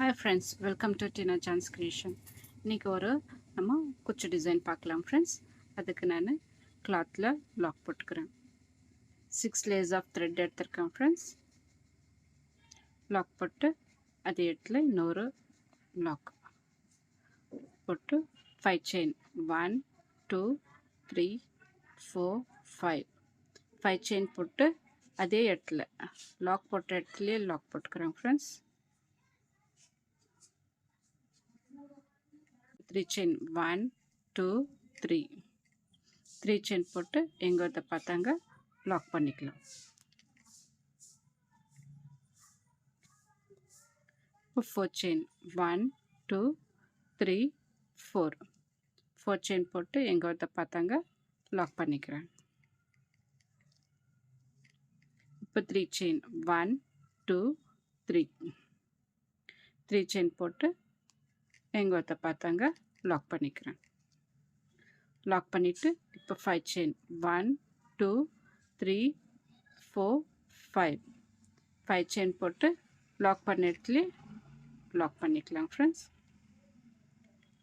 Hi friends, welcome to Tina Chan's Creation. இன்னைக்கு ஒரு நம்ம குச்சி டிசைன் பார்க்கலாம் ஃப்ரெண்ட்ஸ். அதுக்கு நான் கிளாத்தில் லாக் போட்டுக்கிறேன். 6 layers ஆஃப் த்ரெட் எடுத்திருக்கேன் ஃப்ரெண்ட்ஸ். லாக் போட்டு அதே இடத்துல இன்னொரு லாக் போட்டு 5 செயின் 1 2 3 4 5 5 செயின் போட்டு அதே இடத்துல லாக் போட்ட இடத்துலையே லாக் போட்டுக்கிறேன் ஃப்ரெண்ட்ஸ். 3 chain 1 2 3 3 chain போட்டு எங்கோத பார்த்தாங்க லாக் பண்ணிக்கலாம். இப்போ 4 chain 1 2 3 4 4 chain போட்டு எங்கோத பார்த்தாங்க லாக் பண்ணிக்கிறேன். இப்போ 3 chain 1 2 3 3 chain போட்டு எங்கோத பார்த்தாங்க லாக் பண்ணிக்கிறேன். லாக் பண்ணிட்டு இப்போ 5 chain 1 2 3 4 5 5 chain போட்டு லாக் பண்ண இடத்துல லாக் பண்ணிக்கலாம் ஃப்ரெண்ட்ஸ்.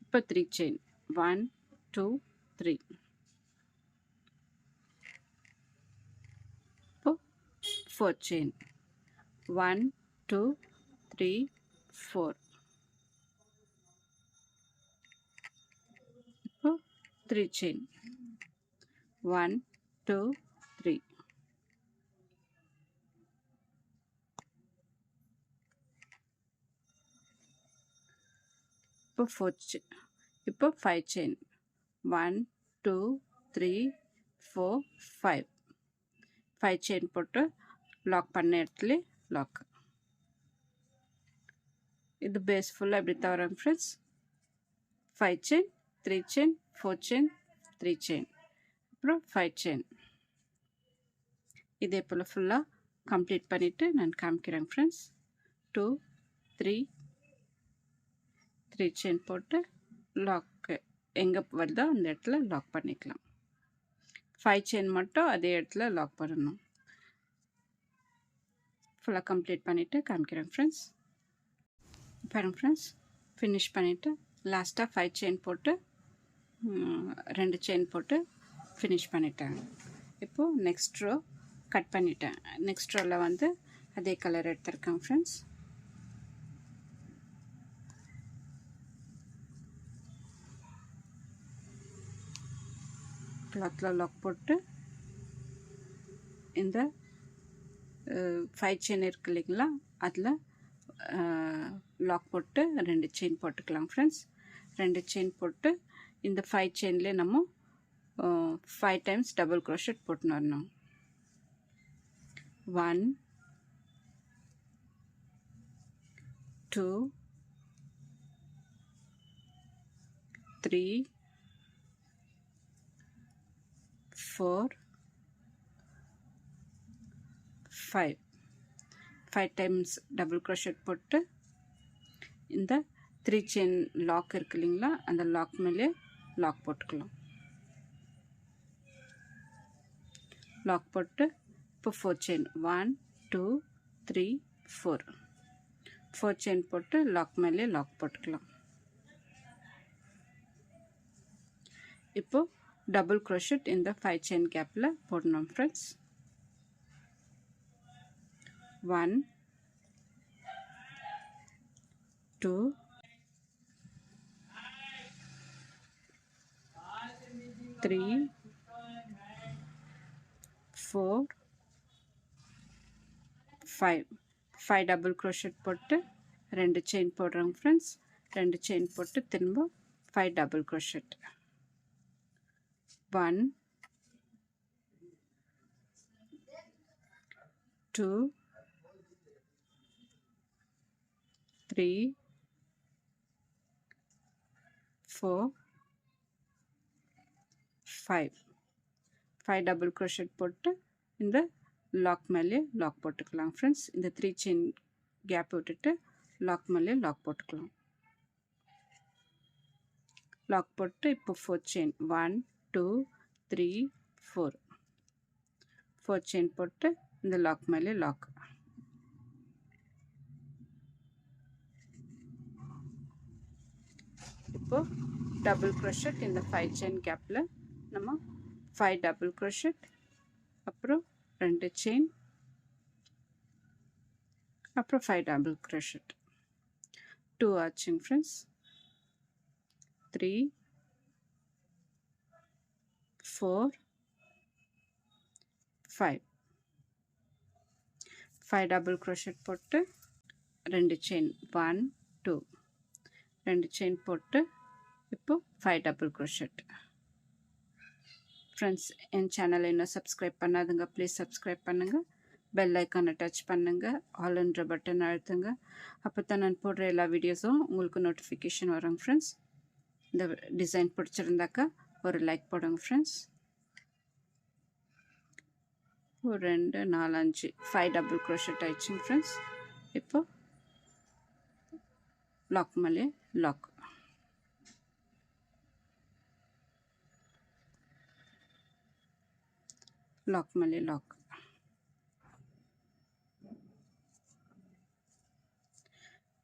இப்போ 3 chain 1 2 3 இப்போ 4 chain 1 2 3 4 இப்போ 3 chain 1 2 3 இப்போ 4 இப்போ 5 chain 1 2 3 4 5 5 chain போட்டு லாக் பண்ண இடத்துல லாக். இது பேஸ் ஃபுல்லாக எப்படி தவறேன் friends. 5 chain 3 chain 4 chain 3 chain அப்புறம் 5 chain இதே போல் ஃபுல்லாக கம்ப்ளீட் பண்ணிவிட்டு நான் காமிக்கிறேன் ஃப்ரெண்ட்ஸ். 2 3 3 chain போட்டு லாக்கு எங்கே வருதோ அந்த இடத்துல லாக் பண்ணிக்கலாம். 5 chain மட்டும் அதே இடத்துல லாக் பண்ணணும். ஃபுல்லாக கம்ப்ளீட் பண்ணிவிட்டு காமிக்கிறேன் ஃப்ரெண்ட்ஸ். பாருங்கள் ஃப்ரெண்ட்ஸ், ஃபினிஷ் பண்ணிவிட்டு லாஸ்ட்டாக 5 chain போட்டு 2 chain போட்டு ஃபினிஷ் பண்ணிட்டேன். இப்போது நெக்ஸ்ட் ரோ கட் பண்ணிட்டேன். நெக்ஸ்ட் ரோவில் வந்து அதே கலர் எடுத்திருக்கேன் ஃப்ரெண்ட்ஸ். கிளாத்தில் லாக் போட்டு இந்த 5 chain இருக்கு இல்லைங்களா, அதில் லாக் போட்டு 2 chain போட்டுக்கலாம் ஃப்ரெண்ட்ஸ். 2 chain போட்டு இந்த 5 chainலேயே நம்ம 5 times டபுள் crochet போட்டுன்னு வரணும். 1 2 3 4 5 5 times டபுள் crochet போட்டு இந்த 3 chain லாக் இருக்கு இல்லைங்களா, அந்த லாக் மேலே லாக் போட்டுக்கலாம். லாக் போட்டு இப்போ 4 chain 1 2 3 4 4 chain போட்டு லாக் மேலே லாக் போட்டுக்கலாம். இப்போ டபுள் crochet இந்த 5 chain கேப்பில் போடணும் ஃப்ரெண்ட்ஸ். 1 2 3 4 5 5 டபுள் crochet போட்டு 2 chain போடுறோம் ஃப்ரெண்ட்ஸ். 2 chain போட்டு திரும்ப 5 டபுள் crochet. 1 2 3 4 5 5 டபுள் crochet போட்டு இந்த லாக் மேலே லாக் போட்டுக்கலாம் ஃப்ரெண்ட்ஸ். இந்த 3 chain கேப் விட்டுட்டு லாக் மேலே லாக் போட்டுக்கலாம். லாக் போட்டு இப்போ 4 chain 1 2 3 4 4 chain போட்டு இந்த லாக் மேலே லாக். இப்போ டபுள் crochet இந்த 5 செயின் கேப்பில் நம்ம 5 டபுள் crochet, அப்புறம் 2 செயின், அப்புறம் 5 டபுள் crochet. 2 ஆச்சுங்க ஃப்ரெண்ட்ஸ். 3 4 5 5 டபுள் crochet போட்டு 2 செயின் 1 2 2 செயின் போட்டு இப்போ 5 டபுள் crochet. ஃப்ரெண்ட்ஸ், என் சேனலை இன்னும் சப்ஸ்கிரைப் பண்ணாதுங்க, ப்ளீஸ் சப்ஸ்கிரைப் பண்ணுங்கள். பெல் ஐக்கானை டச் பண்ணுங்கள், ஆல்ன்ற பட்டன் அழுத்துங்க. அப்போ தான் நான் போடுற எல்லா வீடியோஸும் உங்களுக்கு நோட்டிஃபிகேஷன் வருங்க ஃப்ரெண்ட்ஸ். இந்த டிசைன் பிடிச்சிருந்தாக்கா ஒரு லைக் போடுங்க ஃப்ரெண்ட்ஸ். ஒரு 2 4 5 5 டபுள் crochet ஆயிடுச்சுங்க ஃப்ரெண்ட்ஸ். இப்போ லாக் மேலே லாக். லாக் மேலே லாக்.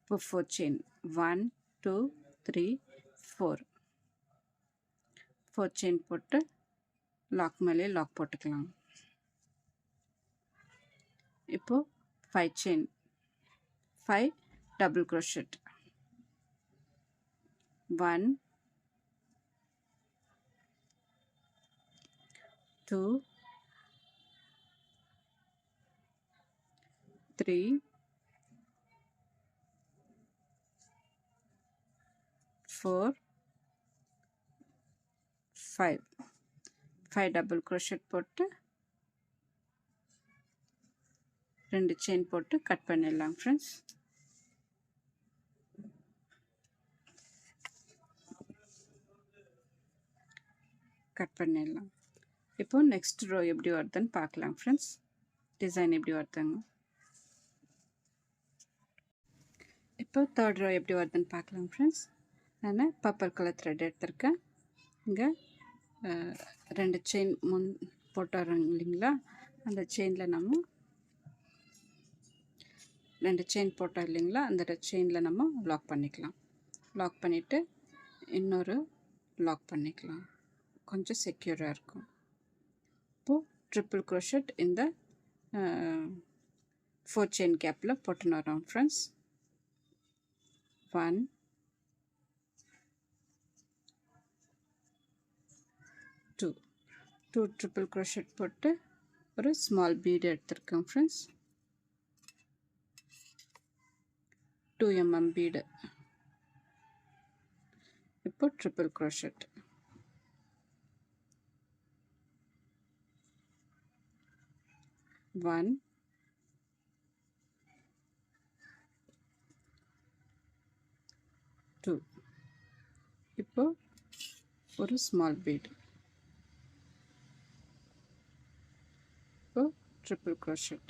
இப்போ 4 செயின் 1 2 3 4 4 செயின் போட்டு லாக் மேலே லாக் போட்டுக்கலாம். இப்போ 5 chain 5 double crochet 1 2 3 4 5 5 double crochet போட்டு 2 செயின் போட்டு கட் பண்ணிடலாம் ஃப்ரெண்ட்ஸ். கட் பண்ணிடலாம். இப்போ நெக்ஸ்ட் ரோ எப்படி வருதுன்னு பார்க்கலாம் ஃப்ரெண்ட்ஸ். டிசைன் எப்படி வருதுங்க. இப்போ தேர்ட் ரோ எப்படி வருதுன்னு பார்க்கலாம் ஃப்ரெண்ட்ஸ். நான் பர்பிள் கலர் த்ரெட் எடுத்திருக்கேன். இங்கே 2 செயின் முன் போட்டுறோங்க இல்லைங்களா, அந்த செயினில் நம்ம 2 செயின் போட்டோம் இல்லைங்களா, அந்த செயினில் நம்ம லாக் பண்ணிக்கலாம். லாக் பண்ணிவிட்டு இன்னொரு லாக் பண்ணிக்கலாம், கொஞ்சம் செக்யூராக இருக்கும். இப்போது ட்ரிபிள் crochet இந்த 4 செயின் கேப்பில் போட்டுன்னு வரோம் ஃப்ரெண்ட்ஸ். 1 2 2 ட்ரிபிள் crochet போட்டு ஒரு ஸ்மால் பீடு எடுத்திருக்கேன் ஃப்ரெண்ட்ஸ். 2 mm bead. இப்போ ட்ரிபிள் crochet 1 2. இப்போ ஒரு ஸ்மால் பீட். இப்போ ட்ரிபிள் crochet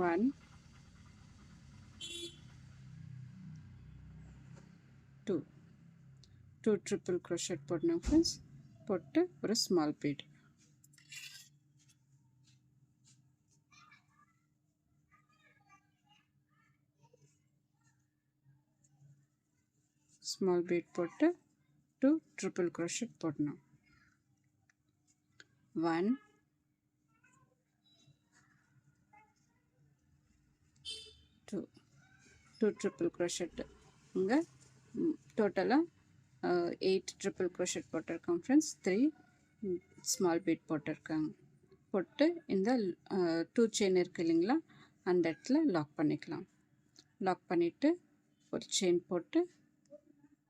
1 2 2 ட்ரிபிள் crochet போடணும் ஃப்ரெண்ட்ஸ். போட்டு ஒரு ஸ்மால் பீட். ஸ்மால் பீட் போட்டு 2 ட்ரிபிள் crochet போடணும். 1 2 2 ட்ரிபிள் crochet. இங்கே டோட்டலாக 8 ட்ரிபிள் crochet போட்டிருக்கோம் ஃப்ரெண்ட்ஸ். 3 ஸ்மால் பீட் போட்டிருக்காங்க. போட்டு இந்த 2 செயின் இருக்குது இல்லைங்களா, அந்த இடத்துல லாக் பண்ணிக்கலாம். லாக் பண்ணிவிட்டு ஒரு செயின் போட்டு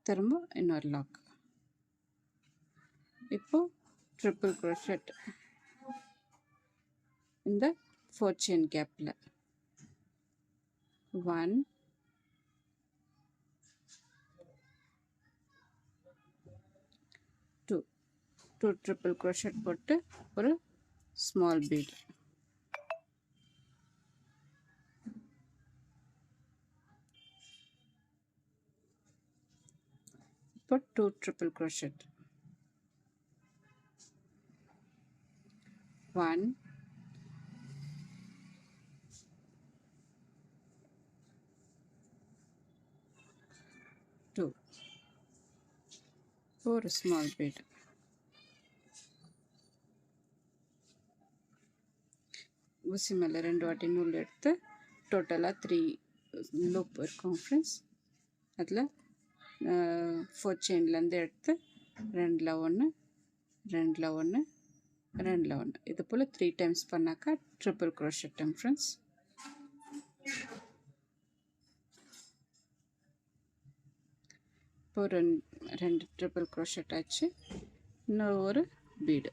திரும்ப இன்னொரு லாக். இப்போது ட்ரிபிள் crochet இந்த 4 செயின் கேப்பில் 1 2 2 ட்ரிபிள் crochet போட்டு ஒரு ஸ்மால் பீட். இப்போ 2 ட்ரிபிள் crochet 1 2 2, ஒரு ஸ்மால் பீட். ஊசி மேலே 2 வாட்டி நூல் எடுத்து டோட்டலாக 3 லூப் இருக்கும் ஃப்ரெண்ட்ஸ். அதில் 4 செயின்லேருந்து எடுத்து 2ல் 1, 2ல் 1, 2ல் 1 இது போல் 3 டைம்ஸ் பண்ணாக்கா ட்ரிபிள் க்ரோஷெட் ஃப்ரெண்ட்ஸ். இப்போ 2 ட்ரிபிள் க்ரோஷெட் ஆச்சு. இன்னும் ஒரு பீடு.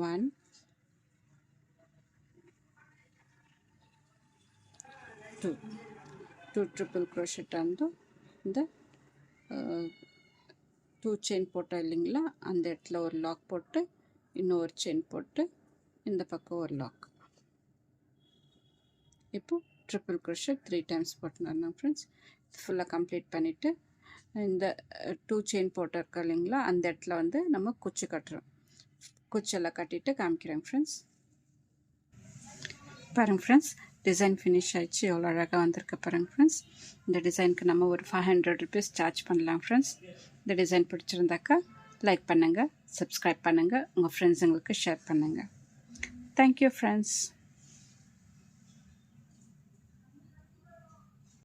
One, 2 ட்ரிபிள் க்ரோஷெட் வந்து இந்த 2 செயின் போட்டோம் இல்லைங்களா, அந்த இடத்துல ஒரு லாக் போட்டு இன்னொரு செயின் போட்டு இந்த பக்கம் ஒரு லாக். இப்போது ட்ரிபிள் க்ரோஷெட் 3 டைம்ஸ் போட்டுனா ஃப்ரெண்ட்ஸ். ஃபுல்லாக கம்ப்ளீட் பண்ணிவிட்டு இந்த 2 செயின் போட்டிருக்கோம் இல்லைங்களா, அந்த இடத்துல வந்து நம்ம குச்சி கட்டுறோம். குச்செல்லாம் கட்டிட்டு காமிக்கிறேன் ஃப்ரெண்ட்ஸ். பாருங்கள் ஃப்ரெண்ட்ஸ், டிசைன் ஃபினிஷ் ஆகிடுச்சு. எவ்வளோ அழகாக வந்திருக்கு பாருங்கள் ஃப்ரெண்ட்ஸ். இந்த டிசைனுக்கு நம்ம ஒரு 500 rupees சார்ஜ் பண்ணலாம் ஃப்ரெண்ட்ஸ். இந்த டிசைன் பிடிச்சிருந்தாக்கா லைக் பண்ணுங்கள், சப்ஸ்கிரைப் பண்ணுங்கள், உங்கள் ஃப்ரெண்ட்ஸுங்களுக்கு ஷேர் பண்ணுங்கள். Thank you friends.